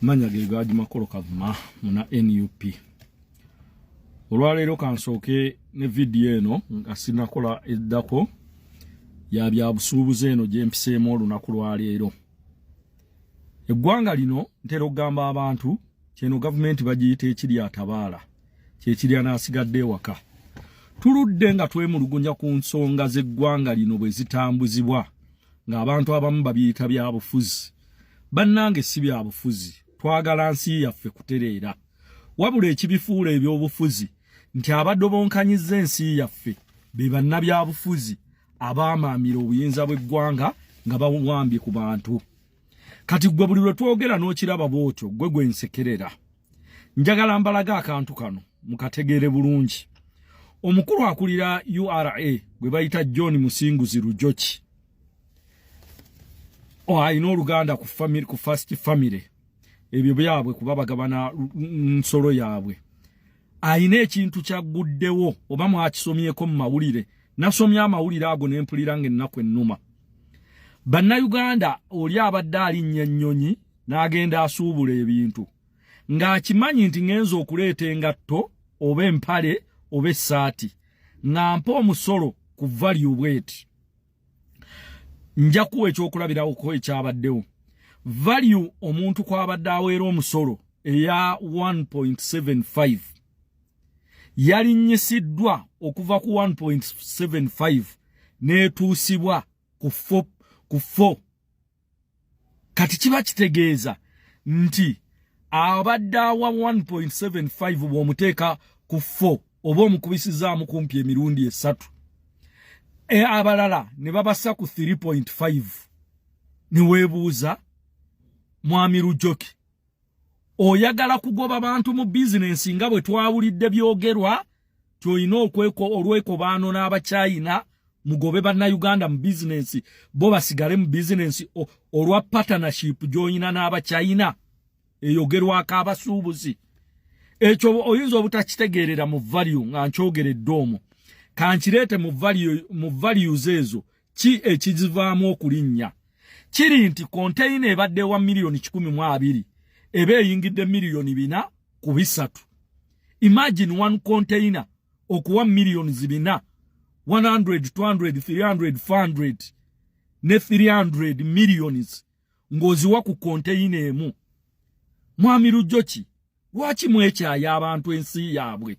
Manya Gegaji Makolo Kavuma muna NUP. Olwaleero kansooke ne video eno nga sinakola eddako ya byabusuubuzi eno gye mpiseemu olunaku lwaleero. Eggwanga lino ntera okugamba abantu kyeno gavumenti bagiyita ekiri atabaala kyekiri anaasigadde ewaka. Tuludde nga twemulugunya ku nsonga z'eggwanga lino bwe zitambuzibwa ng'abantu abamu babiyita byabufuzi. Bannange si byabufuzi, twagala nsi yaffe kutereera. Wabula ekibifuula eby'obufuzi nti abadobonkanyiza ensi yaffe be bannabyabufuzi abaamaamira obuyinza bw'eggwanga nga bawambye ku bantu. Kati gwe buli lwe twogera n'okiraba bw'otyo gwe gwensekerera. Njagala mbalaga akantu kano mukategeere bulungi. Omukulu akulira URA gwe bayita John Musinguzi Lujoki ayina oluganda ku First Family ebyo byabwe kuba bagabana nsolo yaabwe. Ayina ekintu kyaguddewo oba mwakisomyeko mu mawulire. Nasomya amawulire ago n'empulira ng'ennaku ennuma. Bannayuganda oli abadde alinnya ennyonyi n'agenda asuubula ebintu ng'akimanyi nti ngenza okuleeta engatto oba empale oba essaati ng'ampa omusolo ku value bweti. Nja kuwa ekyokulabirako ekyabaddewo. Value omuntu kwabadde aweera omusolo eya 1.75 yalinyisiddwa okuva ku 1.75 n'etuusibwa ku 4. Kati kiba kitegeeza nti abadde awa 1.75 bw'omuteeka ku 4 oba omukubisizaamu kumpi emirundi 3. Abalala ne babassa ku 3.5. Niweebuuza Mwami Lujoki oyagala kugoba bantu mu bizinensi nga bwe twawulidde byogerwa tyoyina olwekobaano n'Abachina mugobe bannayuganda mu bizinensi bo basigale mu bizinensi olwa partnership gy'oyina n'Abachina eyogerwako abasuubuzi. Ekyo oyinza obutakitegeerera mu value nga nkyogeredde omwo. Kankireete mu values ezo ki ekizivaamu okulinnya. Kiri nti container ebadde wa milioni 12 ebe eyingidde milioni 4 ku 3. Imagine one container okuwa milioni 4, 100, 200, 300, 400 ne 300 millions ngoziwa ku container emu. Mwami Lujoki lwaki mwekyaya abantu ensi yaabwe?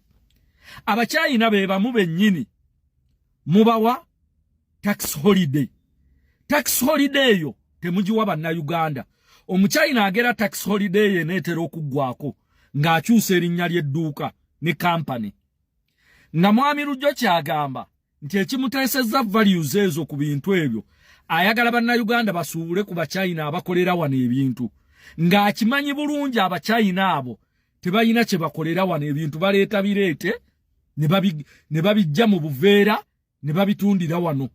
Abachina be bamu bennyini mubawa tax holiday. Tax holiday yo temugiwa bannayuganda. Omuchina agera tax holiday ye neetera okuggwako ng'akyusa erinnya ly'edduuka ne company. Nga Mwami Lujoki agamba nti ekimuteesezza values ezo ku bintu ebyo ayagala bannayuganda basuubule ku Bachina abakolera wano ebintu. Ng'akimanyi bulungi Abachina abo tebalina kye bakolera wano ebintu baleeta bireete ne babijja mu buveera ne babitundira wano.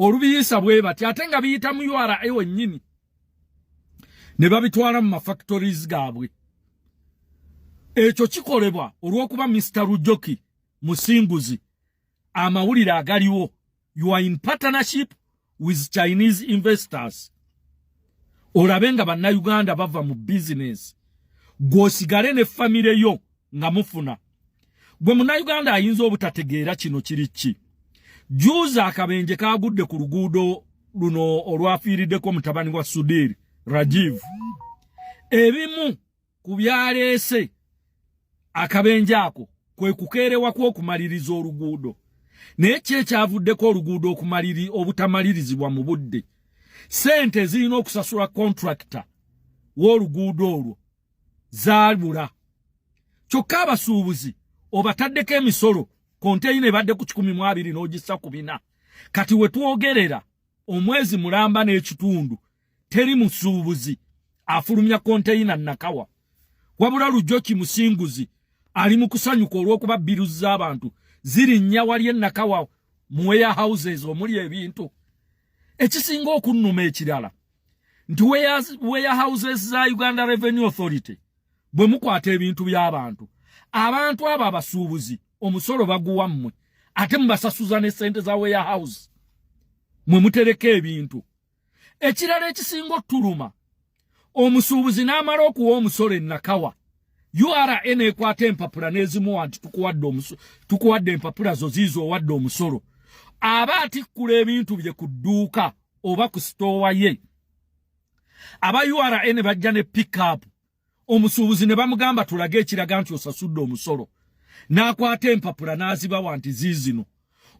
Olubiyisa bwe bati ate nga biyita mu URA wennyini ne babitwala mu mafactories gaabwe. Ekyo kikolebwa olw'okuba Mr. Lujoki Musinguzi amawulire agaliwo you are in partnership with Chinese investors. Olabe nga bannayuganda bava mu business gwosigale ne famire yo nga mufuna. Gwe munnayuganda ayinza obutategeera kino kiri ki. Juuza akabenje kagudde ku luguudo luno olwafiiriddeko mutabani wa Sudiri Rajiv. Ebimu ku byaleese akabenje ako kwe kukeerewa kw'okumaliriza oluguudo. Naye kyekyavuddeko oluguudo obutamalirizibwa mu budde. Sente zirina okusasula contractor w'oluguudo olwo zaabula. Kyokka abasuubuzi obataddeko emisolo container ebadde ku 12 n'ogissa ku 4. Kati we twogerera omwezi mulamba n'ekitundu teri musuubuzi afulumya container nakawa. Wabula Lujoki Musinguzi ali mu kusanyuka olw'okuba bills z'abantu zirinnya wali ennakawa mu warehouses omuli ebintu. Ekisinga okunnuma ekirala nti warehouses za Uganda Revenue Authority bwe mukwata ebintu by'abantu, abantu abo abasuubuzi omusolo baguwa mmwe ate mubasasuza ne sente za warehouse mwe mutereka ebintu. Ekirala ekisinga ottuluma omusuubuzi n'amala okuwa omusolo ennakawa URA ekwata empapula n'ezimu anti tukuwadde empapula zo ziizo owadde omusolo aba atikkula ebintu bye ku dduuka oba ku sitoowa ye aba URA ne bajja ne pick-up omusuubuzi ne bamugamba tulage ekiraga nti osasudde omusolo n'akwata empapula n'azibawa nti ziizino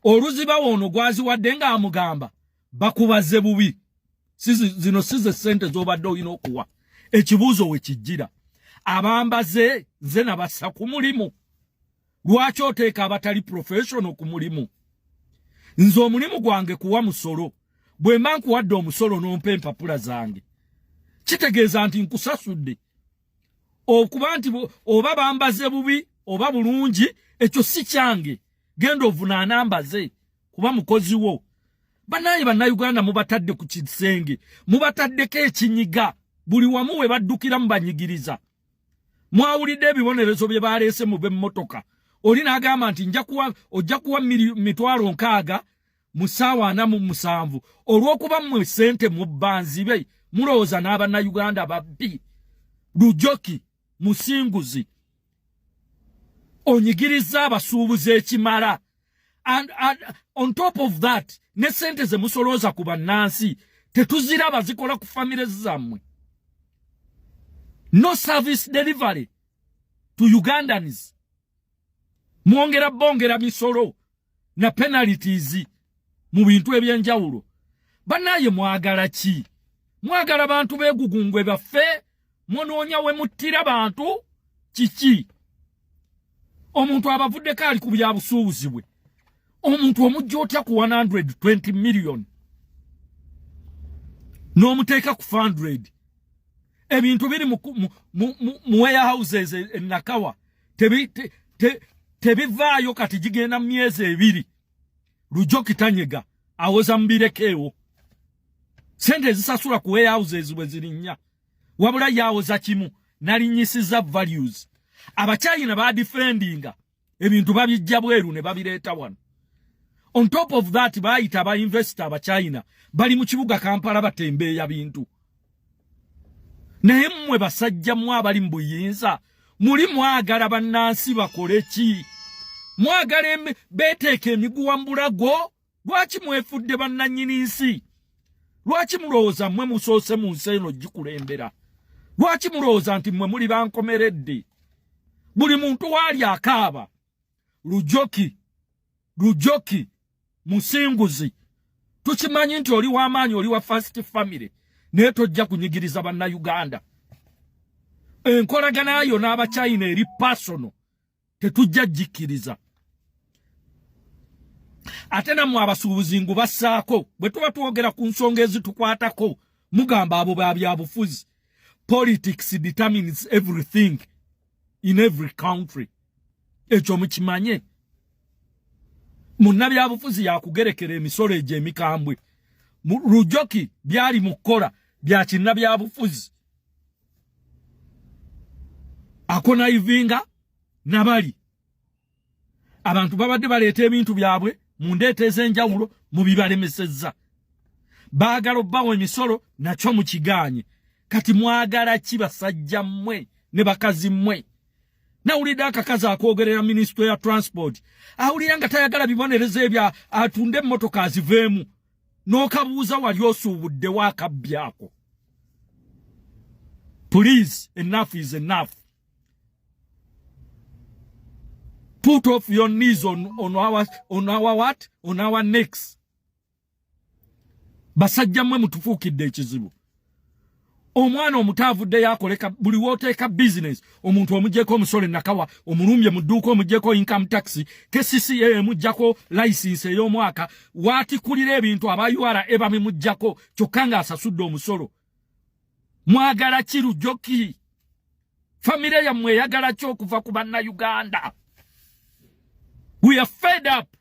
oluzibawa ono gwaziwadde ng'amugamba bakubaze bubi zino size ssente z'obadde olina okuwa ekibuuzo we kijjira abambaze nze nabassa ku mulimu lwaki oteeka abatali professional ku mulimu nze omulimu gwange kuwa musolo bwe mba nkuwadde omusolo n'ompa empapula zange kitegeeza nti nkusasudde okuba nti oba bambaze bubi oba bulungi ekyo si kyange genda ovunaana mbaze kuba mukozi wo banaye bannayuganda mubatadde ku kisenge mubataddeko ekinyiga buli wamu we baddukira mubanyigiriza mwawulidde ebibonerezo bye baleese mu b'emmotoka oli n'agamba nti ojja kuwa mitwalo 60 mu ssaawa 47 olw'okuba mmwe ssente mu bbanzibe mulowooza n'abannayuganda babbi Lujoki musinguzi onyigiriza abasuubuzi ekimala and on top of that ne sente ze musolooza ku bannansi tetuziraba zikola ku famire zammwe no service delivery to Ugandans mwongera bongera misolo na penalties mu bintu ebyenjawulo banaye mwagala ki mwagala bantu begugungwe baffe monoonya we muttira bantu kiki omuntu abavudde kali ku bya busuubuzi bwe omuntu omujja otya ku 120 million n'omuteeka ku 100 ebintu biri mu warehouses ennakawa tebivaayo kati gigenda myezi 2 Lujoki tanyega awoza mbirekeewo sente zisasula ku warehouses bwe zirinnya wabula yawoza kimu nalinyisiza values abachayina ba defendinga ebintu babijja bweru ne babireeta wano on top of that bayita ba investor abachayina bali mu kibuga Kampala batembeeya bintu naye mmwe basajja mwe abali mu buyinza muli mwagala bannansi bakole ki mwagala beteeke emiguwa mbulago lwaki mwefudde bannannyini nsi lwaki mulowooza mmwe musoose mu nsi eno gikulembera lwaki mulowooza nti mmwe muli bankomeredde buli muntu waali akaaba Lujoki musinguzi tukimanyi nti oli w'amaanyi oli wa first family naye tojja kunyigiriza bannayuganda enkolagana yo n'abachayina eri personal tetujja jikkiriza ate nammwe abasuubuzi ngu bassaako bwe tuba twogera ku nsonga ezitukwatako mugamba abo babyabufuzi politics determines everything in every country ekyo mukimanye munnabyabufuzi yakugerekera emisolo egyo emikambwe Lujoki byali mukola bya kinnabyabufuzi akona ivinga nabali abantu babadde baleeta ebintu byabwe mu ndeeta ez'enjawulo mu bibalemesezza baagala obbawo emisolo nakyo mukiganye kati mwagala ki basajja mmwe ne bakazi mmwe nawulidde akakazi akwogerera minisitule ya transport awulira nga tayagala bibonerezo ebya atunde emmotoka aziveemu n'okabuuza wali osuubuddewo akabbyako please enough is enough put off your knees on our what? On our necks. Basajja mwe mutufuukidde ekizibu. Omwana omutavudde yakoleka buli woteeka business omuntu omujjeko omusolo nakawa omulumbye mu dduuka omujjeko income tax KCCA mujjako license ey'omwaka waatikulira ebintu aba URA ebami mujjako kyokka nga asasudde omusolo. Mwagala ki Lujoki? Famire yammwe eyagala ki okuva ku bannayuganda? We are fed up.